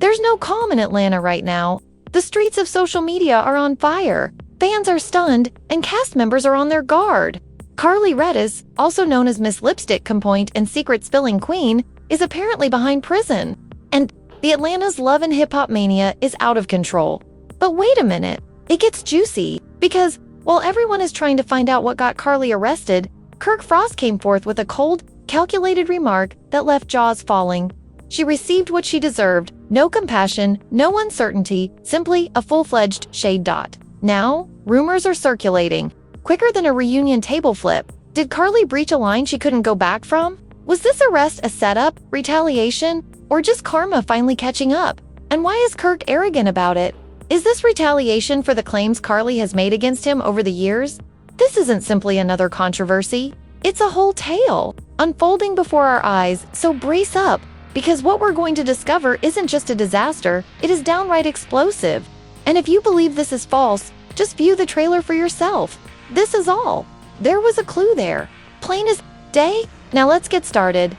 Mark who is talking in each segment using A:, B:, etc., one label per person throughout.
A: There's no calm in Atlanta right now. The streets of social media are on fire. Fans are stunned, and cast members are on their guard. Karlie Redd, also known as Miss Lipstick Compoint and Secret Spilling Queen, is apparently behind prison. And the Atlanta's love and hip-hop mania is out of control. But wait a minute, it gets juicy, because while everyone is trying to find out what got Karlie arrested, Kirk Frost came forth with a cold, calculated remark that left jaws falling. She received what she deserved, no compassion, no uncertainty, simply a full-fledged shade dot. Now, rumors are circulating. Quicker than a reunion table flip. Did Karlie breach a line she couldn't go back from? Was this arrest a setup, retaliation, or just karma finally catching up? And why is Kirk arrogant about it? Is this retaliation for the claims Karlie has made against him over the years? This isn't simply another controversy. It's a whole tale, unfolding before our eyes, so brace up, because what we're going to discover isn't just a disaster, it is downright explosive. And if you believe this is false, just view the trailer for yourself. This is all. There was a clue there. Plain as day? Now let's get started.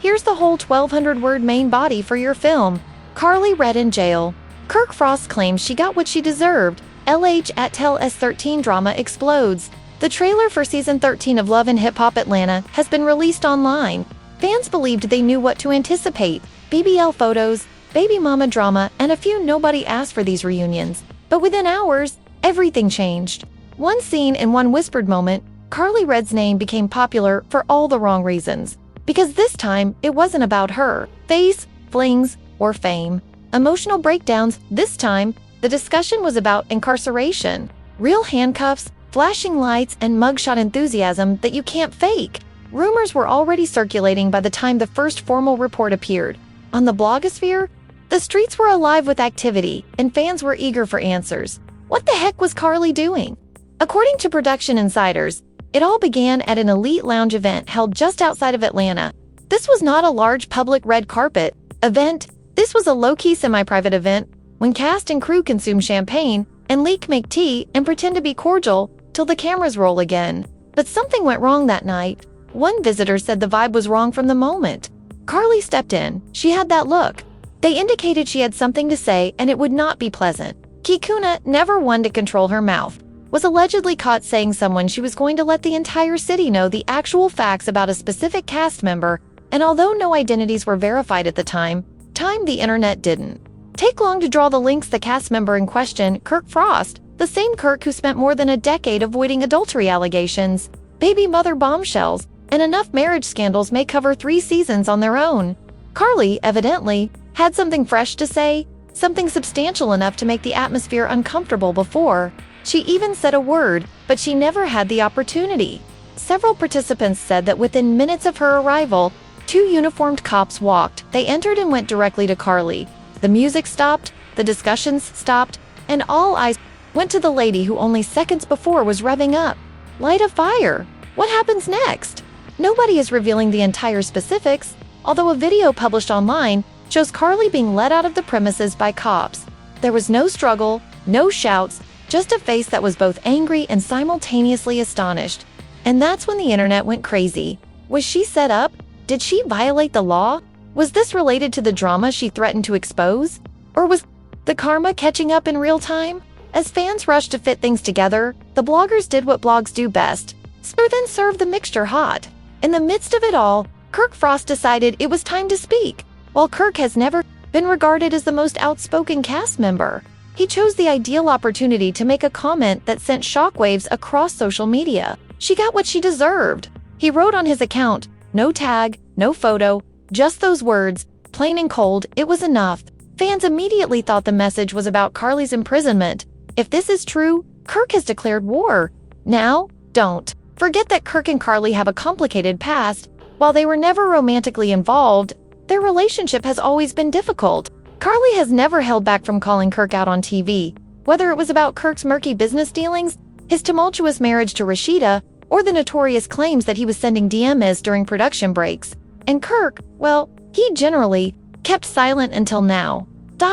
A: Here's the whole 1,200-word main body for your film. Karlie Redd in jail. Kirk Frost claims she got what she deserved. LH at Tel S13 drama explodes. The trailer for Season 13 of Love and Hip Hop Atlanta has been released online. Fans believed they knew what to anticipate. BBL photos, baby mama drama, and a few nobody asked for these reunions. But within hours, everything changed. One scene and one whispered moment, Karlie Redd's name became popular for all the wrong reasons. Because this time, it wasn't about her, face, flings, or fame. Emotional breakdowns, this time, the discussion was about incarceration. Real handcuffs, flashing lights, and mugshot enthusiasm that you can't fake. Rumors were already circulating by the time the first formal report appeared. On the blogosphere, the streets were alive with activity, and fans were eager for answers. What the heck was Karlie doing? According to production insiders, it all began at an elite lounge event held just outside of Atlanta. This was not a large public red carpet event. This was a low-key semi-private event when cast and crew consume champagne and make tea and pretend to be cordial till the cameras roll again. But something went wrong that night. One visitor said the vibe was wrong from the moment. Karlie stepped in. She had that look. They indicated she had something to say and it would not be pleasant. Kikuna, never one to control her mouth, was allegedly caught saying someone she was going to let the entire city know the actual facts about a specific cast member, and although no identities were verified at the time, the internet didn't take long to draw the links. The cast member in question, Kirk Frost, the same Kirk who spent more than a decade avoiding adultery allegations, baby mother bombshells, and enough marriage scandals may cover 3 seasons on their own. Karlie, evidently, had something fresh to say, something substantial enough to make the atmosphere uncomfortable before. She even said a word, but she never had the opportunity. Several participants said that within minutes of her arrival, 2 uniformed cops walked. They entered and went directly to Karlie. The music stopped, the discussions stopped, and all eyes went to the lady who only seconds before was revving up. Light a fire. What happens next? Nobody is revealing the entire specifics, although a video published online shows Karlie being led out of the premises by cops. There was no struggle, no shouts, just a face that was both angry and simultaneously astonished. And that's when the internet went crazy. Was she set up? Did she violate the law? Was this related to the drama she threatened to expose? Or was the karma catching up in real time? As fans rushed to fit things together, the bloggers did what blogs do best. Then served the mixture hot. In the midst of it all, Kirk Frost decided it was time to speak. While Kirk has never been regarded as the most outspoken cast member, he chose the ideal opportunity to make a comment that sent shockwaves across social media. She got what she deserved. He wrote on his account, no tag, no photo, just those words, plain and cold, it was enough. Fans immediately thought the message was about Karlie's imprisonment. If this is true, Kirk has declared war. Now, don't forget that Kirk and Karlie have a complicated past. While they were never romantically involved, their relationship has always been difficult. Karlie has never held back from calling Kirk out on TV, whether it was about Kirk's murky business dealings, his tumultuous marriage to Rashida, or the notorious claims that he was sending DMs during production breaks. And Kirk, well, he generally kept silent until now.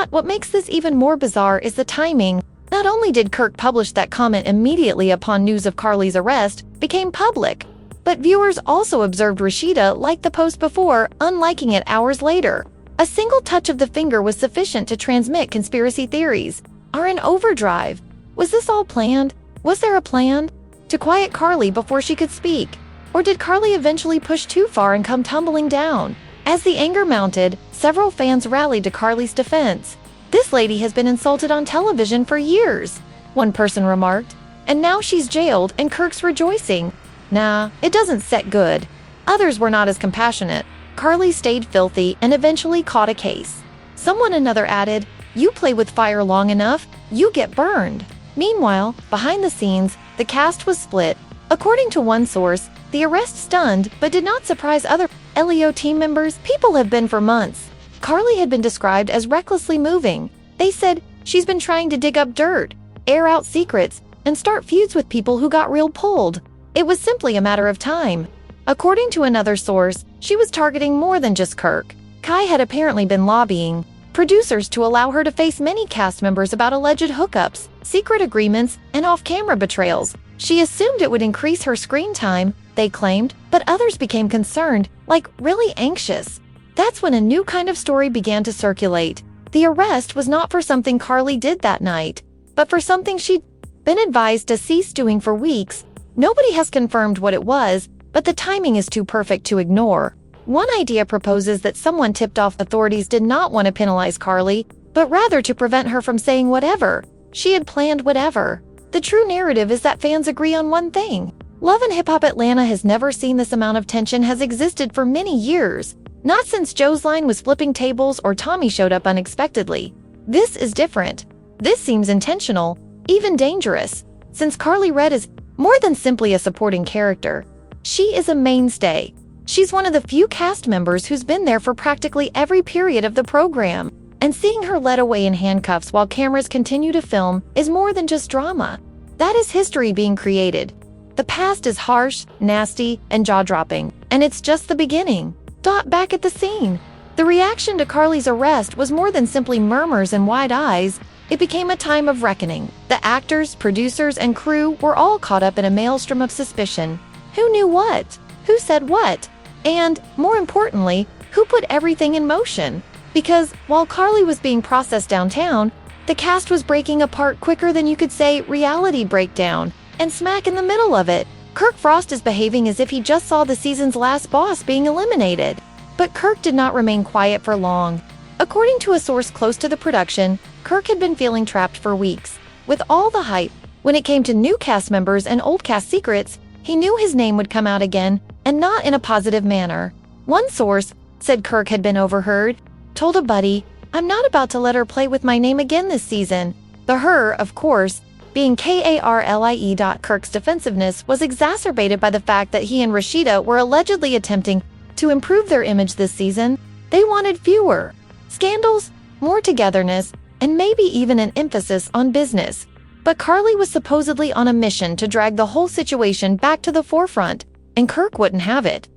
A: What makes this even more bizarre is the timing. Not only did Kirk publish that comment immediately upon news of Karlie's arrest became public, but viewers also observed Rashida like the post before, unliking it hours later. A single touch of the finger was sufficient to transmit conspiracy theories. Are in overdrive. Was this all planned? Was there a plan? To quiet Karlie before she could speak? Or did Karlie eventually push too far and come tumbling down? As the anger mounted, several fans rallied to Karlie's defense. "This lady has been insulted on television for years," one person remarked. "And now she's jailed and Kirk's rejoicing. Nah, it doesn't set good." Others were not as compassionate. Karlie stayed filthy and eventually caught a case. Another added, "You play with fire long enough, you get burned." Meanwhile, behind the scenes, the cast was split. According to one source, the arrest stunned but did not surprise other LEO team members. People have been for months. Karlie had been described as recklessly moving. They said she's been trying to dig up dirt, air out secrets, and start feuds with people who got real pulled. It was simply a matter of time. According to another source, she was targeting more than just Kirk. Kai had apparently been lobbying producers to allow her to face many cast members about alleged hookups, secret agreements, and off-camera betrayals. She assumed it would increase her screen time, they claimed, but others became concerned, like really anxious. That's when a new kind of story began to circulate. The arrest was not for something Karlie did that night, but for something she'd been advised to cease doing for weeks. Nobody has confirmed what it was, but the timing is too perfect to ignore. One idea proposes that someone tipped off authorities did not want to penalize Karlie, but rather to prevent her from saying whatever. She had planned whatever. The true narrative is that fans agree on one thing. Love and Hip Hop Atlanta has never seen this amount of tension has existed for many years. Not since Joe's line was flipping tables or Tommy showed up unexpectedly. This is different. This seems intentional, even dangerous, since Karlie Redd is more than simply a supporting character. She is a mainstay. She's one of the few cast members who's been there for practically every period of the program. And seeing her led away in handcuffs while cameras continue to film is more than just drama. That is history being created. The past is harsh, nasty, and jaw-dropping, and it's just the beginning. Back at the scene. The reaction to Karlie's arrest was more than simply murmurs and wide eyes. It became a time of reckoning. The actors, producers, and crew were all caught up in a maelstrom of suspicion. Who knew what? Who said what? And, more importantly, who put everything in motion? Because, while Karlie was being processed downtown, the cast was breaking apart quicker than you could say reality breakdown. And smack in the middle of it, Kirk Frost is behaving as if he just saw the season's last boss being eliminated. But Kirk did not remain quiet for long. According to a source close to the production, Kirk had been feeling trapped for weeks. With all the hype, when it came to new cast members and old cast secrets, he knew his name would come out again, and not in a positive manner. One source said Kirk had been overheard, told a buddy, "I'm not about to let her play with my name again this season." The her, of course, being Karlie. Kirk's defensiveness was exacerbated by the fact that he and Rashida were allegedly attempting to improve their image this season. They wanted fewer scandals, more togetherness, and maybe even an emphasis on business. But Karlie was supposedly on a mission to drag the whole situation back to the forefront, and Kirk wouldn't have it.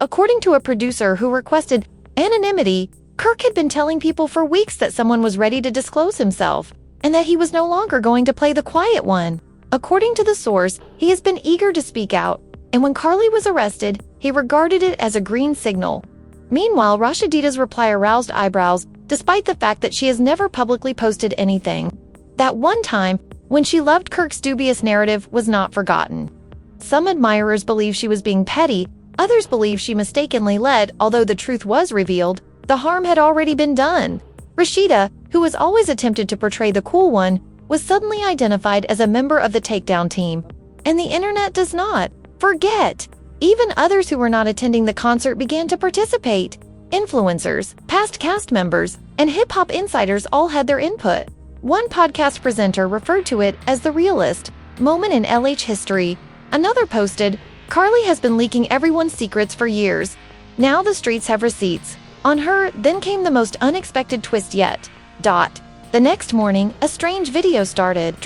A: According to a producer who requested anonymity, Kirk had been telling people for weeks that someone was ready to disclose himself, and that he was no longer going to play the quiet one. According to the source, he has been eager to speak out, and when Karlie was arrested, he regarded it as a green signal. Meanwhile, Rashida's reply aroused eyebrows, despite the fact that she has never publicly posted anything. That one time, when she loved Kirk's dubious narrative, was not forgotten. Some admirers believe she was being petty, others believe she mistakenly led. Although the truth was revealed, the harm had already been done. Rashida, who has always attempted to portray the cool one, was suddenly identified as a member of the takedown team. And the internet does not forget. Even others who were not attending the concert began to participate. Influencers, past cast members, and hip-hop insiders all had their input. One podcast presenter referred to it as the realest moment in LH history. Another posted, "Karlie has been leaking everyone's secrets for years. Now the streets have receipts." On her, then came the most unexpected twist yet. The next morning, a strange video started.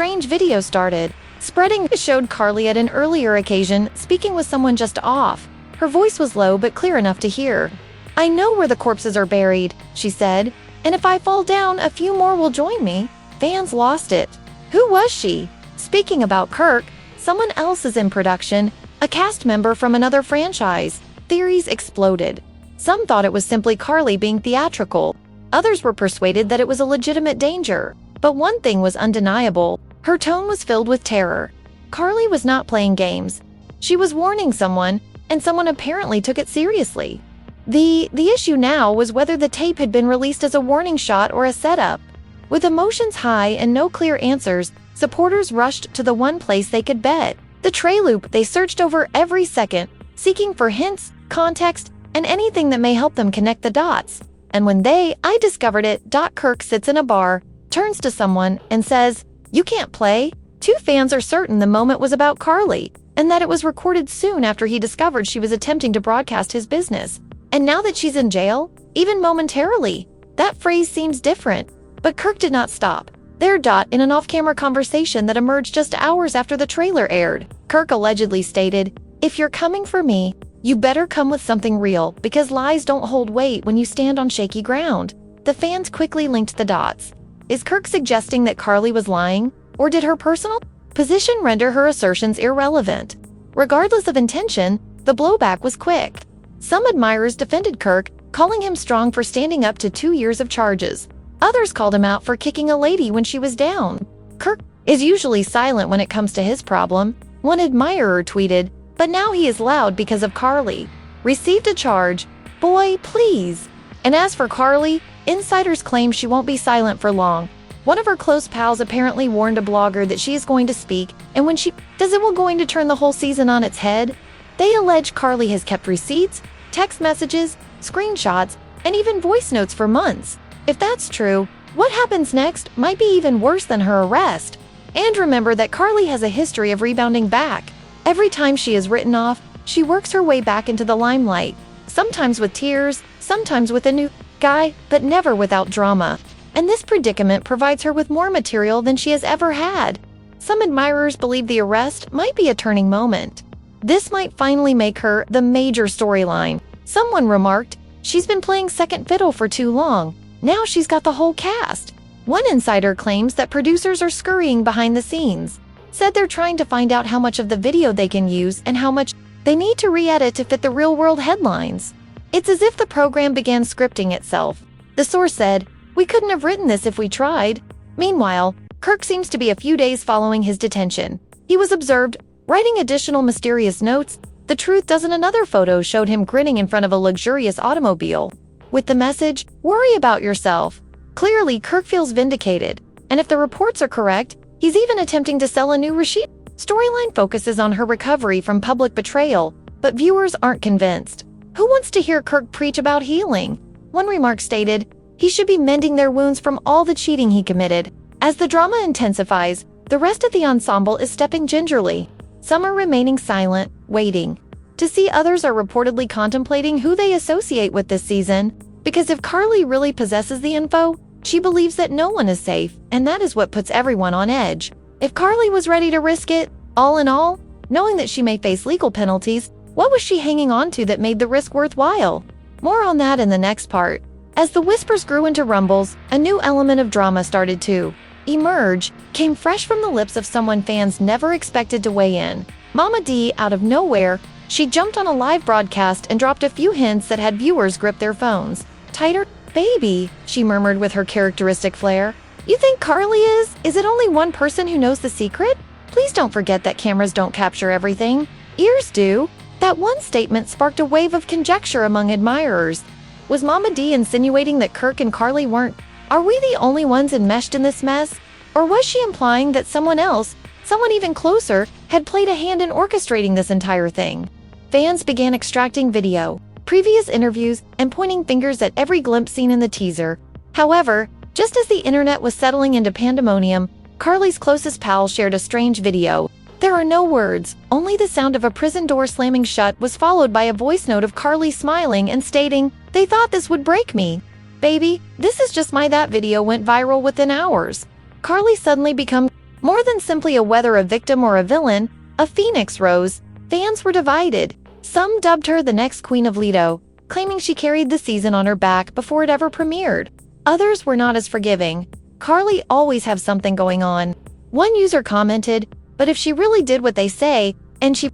A: Spreading showed Karlie at an earlier occasion speaking with someone just off. Her voice was low but clear enough to hear. "I know where the corpses are buried," she said, "and if I fall down, a few more will join me." Fans lost it. Who was she? Speaking about Kirk, someone else is in production, a cast member from another franchise. Theories exploded. Some thought it was simply Karlie being theatrical. Others were persuaded that it was a legitimate danger. But one thing was undeniable. Her tone was filled with terror. Karlie was not playing games. She was warning someone, and someone apparently took it seriously. The issue now was whether the tape had been released as a warning shot or a setup. With emotions high and no clear answers, supporters rushed to the one place they could bet. The tray loop. They searched over every second, seeking for hints, context, and anything that may help them connect the dots. And when I discovered it. Kirk sits in a bar, turns to someone, and says, "You can't play." Two fans are certain the moment was about Karlie, and that it was recorded soon after he discovered she was attempting to broadcast his business. And now that she's in jail, even momentarily, that phrase seems different. But Kirk did not stop. In an off-camera conversation that emerged just hours after the trailer aired, Kirk allegedly stated, "If you're coming for me, you better come with something real, because lies don't hold weight when you stand on shaky ground." The fans quickly linked the dots. Is Kirk suggesting that Karlie was lying, or did her personal position render her assertions irrelevant? Regardless of intention, the blowback was quick. Some admirers defended Kirk, calling him strong for standing up to 2 years of charges. Others called him out for kicking a lady when she was down. Kirk is usually silent when it comes to his problem. One admirer tweeted, "But now he is loud because of Karlie. Received a charge. Boy, please." And as for Karlie, insiders claim she won't be silent for long. One of her close pals apparently warned a blogger that she is going to speak, and when she does, it will going to turn the whole season on its head. They allege Karlie has kept receipts, text messages, screenshots, and even voice notes for months. If that's true, what happens next might be even worse than her arrest. And remember that Karlie has a history of rebounding back. Every time she is written off, she works her way back into the limelight, sometimes with tears, sometimes with a new guy, but never without drama. And this predicament provides her with more material than she has ever had. Some admirers believe the arrest might be a turning moment. This might finally make her the major storyline. Someone remarked, "She's been playing second fiddle for too long. Now she's got the whole cast." One insider claims that producers are scurrying behind the scenes, said they're trying to find out how much of the video they can use and how much they need to re-edit to fit the real-world headlines. It's as if the program began scripting itself. The source said, "We couldn't have written this if we tried." Meanwhile, Kirk seems to be a few days following his detention. He was observed writing additional mysterious notes. The truth doesn't. Another photo showed him grinning in front of a luxurious automobile, with the message, "Worry about yourself." Clearly, Kirk feels vindicated, and if the reports are correct, he's even attempting to sell a new receipt. Storyline focuses on her recovery from public betrayal, but viewers aren't convinced. Who wants to hear Kirk preach about healing? One remark stated, "He should be mending their wounds from all the cheating he committed." As the drama intensifies, the rest of the ensemble is stepping gingerly. Some are remaining silent, waiting to see. Others are reportedly contemplating who they associate with this season, because if Karlie really possesses the info, she believes that no one is safe, and that is what puts everyone on edge. If Karlie was ready to risk it, all in all, knowing that she may face legal penalties, what was she hanging on to that made the risk worthwhile? More on that in the next part. As the whispers grew into rumbles, a new element of drama started to emerge, came fresh from the lips of someone fans never expected to weigh in. Mama D, out of nowhere, she jumped on a live broadcast and dropped a few hints that had viewers grip their phones tighter. "Baby," she murmured with her characteristic flair. "You think Karlie is? Is it only one person who knows the secret? Please don't forget that cameras don't capture everything. Ears do." That one statement sparked a wave of conjecture among admirers. Was Mama D insinuating that Kirk and Karlie weren't? Are we the only ones enmeshed in this mess? Or was she implying that someone else, someone even closer, had played a hand in orchestrating this entire thing? Fans began extracting video, previous interviews, and pointing fingers at every glimpse seen in the teaser. However, just as the internet was settling into pandemonium, Karlie's closest pal shared a strange video. There are no words, only the sound of a prison door slamming shut was followed by a voice note of Karlie smiling and stating, "They thought this would break me. Baby, this is just my." That video went viral within hours. Karlie suddenly became more than simply a victim or a villain, a phoenix rose. Fans were divided. Some dubbed her the next Queen of Lido, claiming she carried the season on her back before it ever premiered. Others were not as forgiving. Karlie always have something going on. One user commented, "But if she really did what they say, and she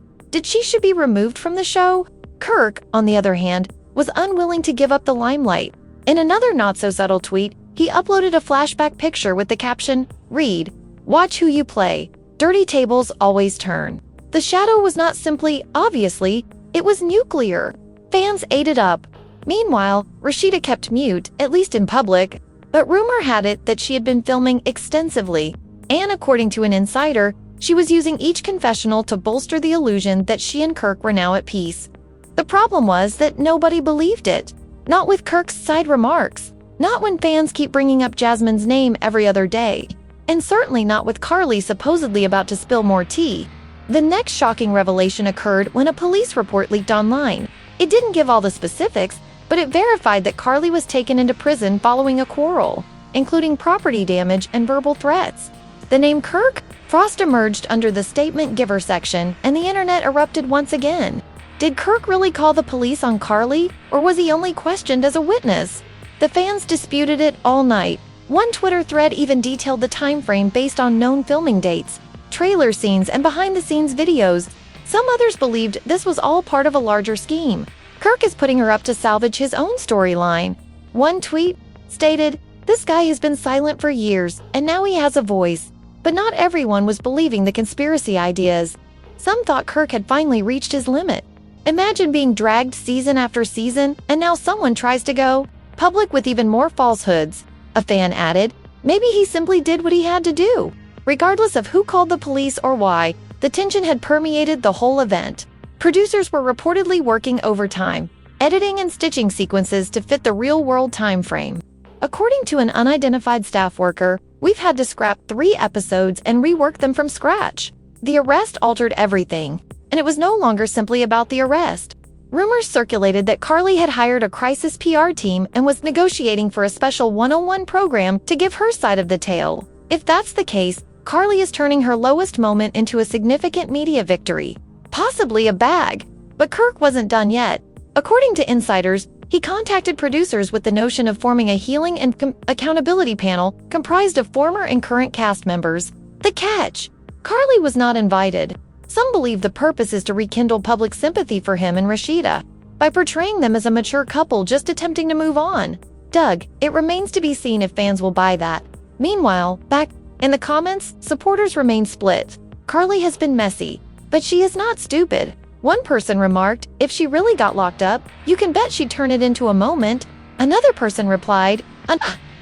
A: should be removed from the show." Kirk, on the other hand, was unwilling to give up the limelight. In another not-so-subtle tweet, he uploaded a flashback picture with the caption, "Read, watch who you play. Dirty tables always turn." The shadow was not simply, obviously, it was nuclear. Fans ate it up. Meanwhile, Rashida kept mute, at least in public, but rumor had it that she had been filming extensively, and according to an insider, she was using each confessional to bolster the illusion that she and Kirk were now at peace. The problem was that nobody believed it. Not with Kirk's side remarks, not when fans keep bringing up Jasmine's name every other day, and certainly not with Karlie supposedly about to spill more tea. The next shocking revelation occurred when a police report leaked online. It didn't give all the specifics, but it verified that Karlie was taken into prison following a quarrel, including property damage and verbal threats. The name Kirk Frost emerged under the statement giver section, and the internet erupted once again. Did Kirk really call the police on Karlie, or was he only questioned as a witness? The fans disputed it all night. One Twitter thread even detailed the time frame based on known filming dates, trailer scenes, and behind-the-scenes videos. Some others believed this was all part of a larger scheme. Kirk is putting her up to salvage his own storyline. One tweet stated, "This guy has been silent for years, and now he has a voice." But not everyone was believing the conspiracy ideas. Some thought Kirk had finally reached his limit. Imagine being dragged season after season, and now someone tries to go public with even more falsehoods. A fan added, maybe he simply did what he had to do. Regardless of who called the police or why, the tension had permeated the whole event. Producers were reportedly working overtime, editing and stitching sequences to fit the real-world time frame. According to an unidentified staff worker, we've had to scrap 3 episodes and rework them from scratch. The arrest altered everything, and it was no longer simply about the arrest. Rumors circulated that Karlie had hired a crisis PR team and was negotiating for a special one-on-one program to give her side of the tale. If that's the case, Karlie is turning her lowest moment into a significant media victory, possibly a bag. But Kirk wasn't done yet. According to insiders, he contacted producers with the notion of forming a healing and accountability panel comprised of former and current cast members. The catch: Karlie was not invited. Some believe the purpose is to rekindle public sympathy for him and Rashida by portraying them as a mature couple just attempting to move on. Doug, it remains to be seen if fans will buy that. Meanwhile, back in the comments, supporters remain split. Karlie has been messy, but she is not stupid. One person remarked, if she really got locked up, you can bet she'd turn it into a moment. Another person replied,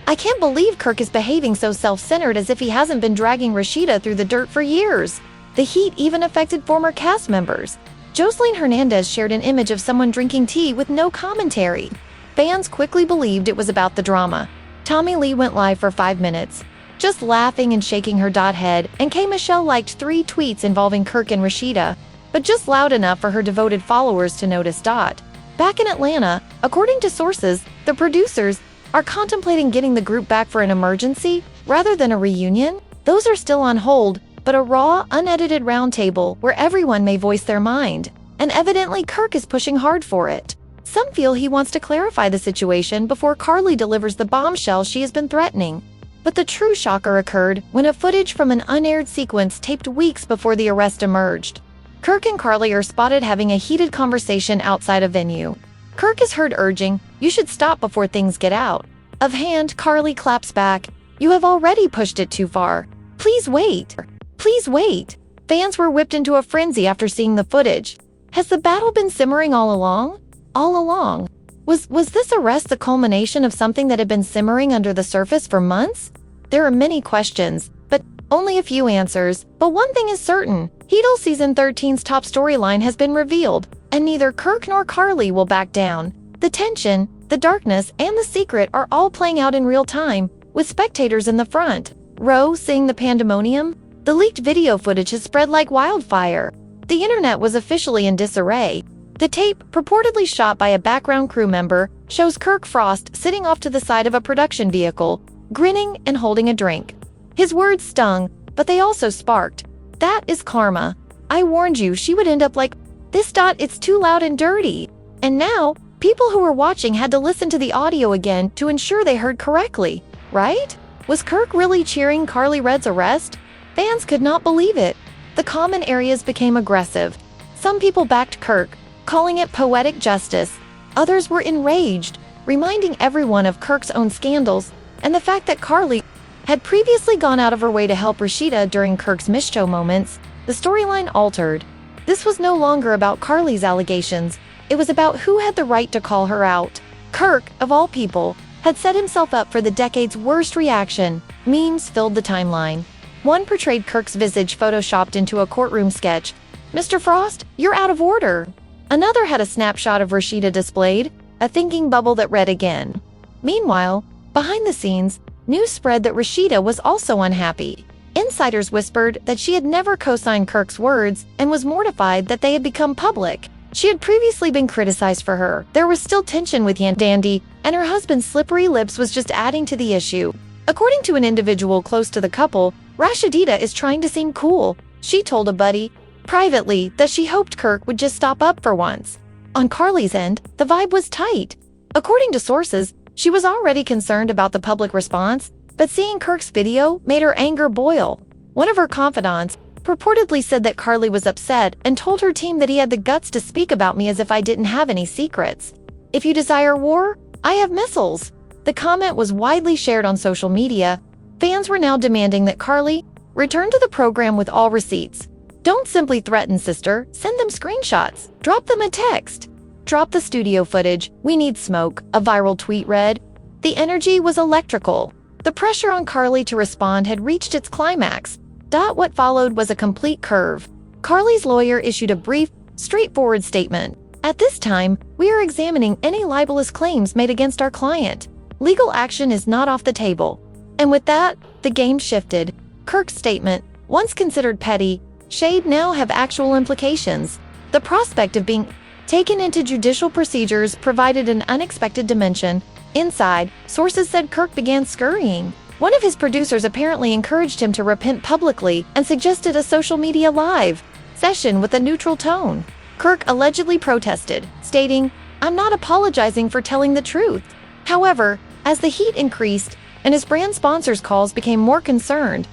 A: I can't believe Kirk is behaving so self-centered as if he hasn't been dragging Rashida through the dirt for years. The heat even affected former cast members. Jocelyn Hernandez shared an image of someone drinking tea with no commentary. Fans quickly believed it was about the drama. Tommy Lee went live for 5 minutes, just laughing and shaking her head, and K. Michelle liked 3 tweets involving Kirk and Rashida, but just loud enough for her devoted followers to notice. Back in Atlanta, according to sources, the producers are contemplating getting the group back for an emergency rather than a reunion. Those are still on hold, but a raw, unedited roundtable where everyone may voice their mind, and evidently Kirk is pushing hard for it. Some feel he wants to clarify the situation before Karlie delivers the bombshell she has been threatening. But the true shocker occurred when a footage from an unaired sequence taped weeks before the arrest emerged. Kirk and Karlie are spotted having a heated conversation outside a venue. Kirk is heard urging, "You should stop before things get out." Offhand, Karlie claps back, "You have already pushed it too far. Please wait. Please wait." Fans were whipped into a frenzy after seeing the footage. Has the battle been simmering all along? All along? Was this arrest the culmination of something that had been simmering under the surface for months? There are many questions, but only a few answers. But one thing is certain, Heedle Season 13's top storyline has been revealed, and neither Kirk nor Karlie will back down. The tension, the darkness, and the secret are all playing out in real time, with spectators in the front row seeing the pandemonium. The leaked video footage has spread like wildfire. The internet was officially in disarray. The tape, purportedly shot by a background crew member, shows Kirk Frost sitting off to the side of a production vehicle, grinning and holding a drink. His words stung, but they also sparked. "That is karma. I warned you she would end up like this. It's too loud and dirty." And now, people who were watching had to listen to the audio again to ensure they heard correctly, right? Was Kirk really cheering Karlie Redd's arrest? Fans could not believe it. The common areas became aggressive. Some people backed Kirk, calling it poetic justice. Others were enraged, reminding everyone of Kirk's own scandals and the fact that Karlie had previously gone out of her way to help Rashida during Kirk's misshow moments. The storyline altered. This was no longer about Karlie's allegations. It was about who had the right to call her out. Kirk, of all people, had set himself up for the decade's worst reaction. Memes filled the timeline. One portrayed Kirk's visage photoshopped into a courtroom sketch. "Mr. Frost, you're out of order." Another had a snapshot of Rashida displayed, a thinking bubble that read again. Meanwhile, behind the scenes, news spread that Rashida was also unhappy. Insiders whispered that she had never co-signed Kirk's words and was mortified that they had become public. She had previously been criticized for her. There was still tension with Yan Dandy, and her husband's slippery lips was just adding to the issue. According to an individual close to the couple, Rashida is trying to seem cool. She told a buddy, privately, that she hoped Kirk would just stop up for once. On Karlie's end, the vibe was tight. According to sources, she was already concerned about the public response, but seeing Kirk's video made her anger boil. One of her confidants purportedly said that Karlie was upset and told her team that he had the guts to speak about me as if I didn't have any secrets. "If you desire war, I have missiles." The comment was widely shared on social media. Fans were now demanding that Karlie return to the program with all receipts. "Don't simply threaten, sister. Send them screenshots. Drop them a text. Drop the studio footage. We need smoke," a viral tweet read. The energy was electrical. The pressure on Karlie to respond had reached its climax. What followed was a complete curve. Karlie's lawyer issued a brief, straightforward statement. "At this time, we are examining any libelous claims made against our client. Legal action is not off the table." And with that, the game shifted. Kirk's statement, once considered petty, shade now have actual implications. The prospect of being taken into judicial procedures provided an unexpected dimension. Inside, sources said Kirk began scurrying. One of his producers apparently encouraged him to repent publicly and suggested a social media live session with a neutral tone. Kirk allegedly protested, stating, "I'm not apologizing for telling the truth." However, as the heat increased and his brand sponsors' calls became more concerned,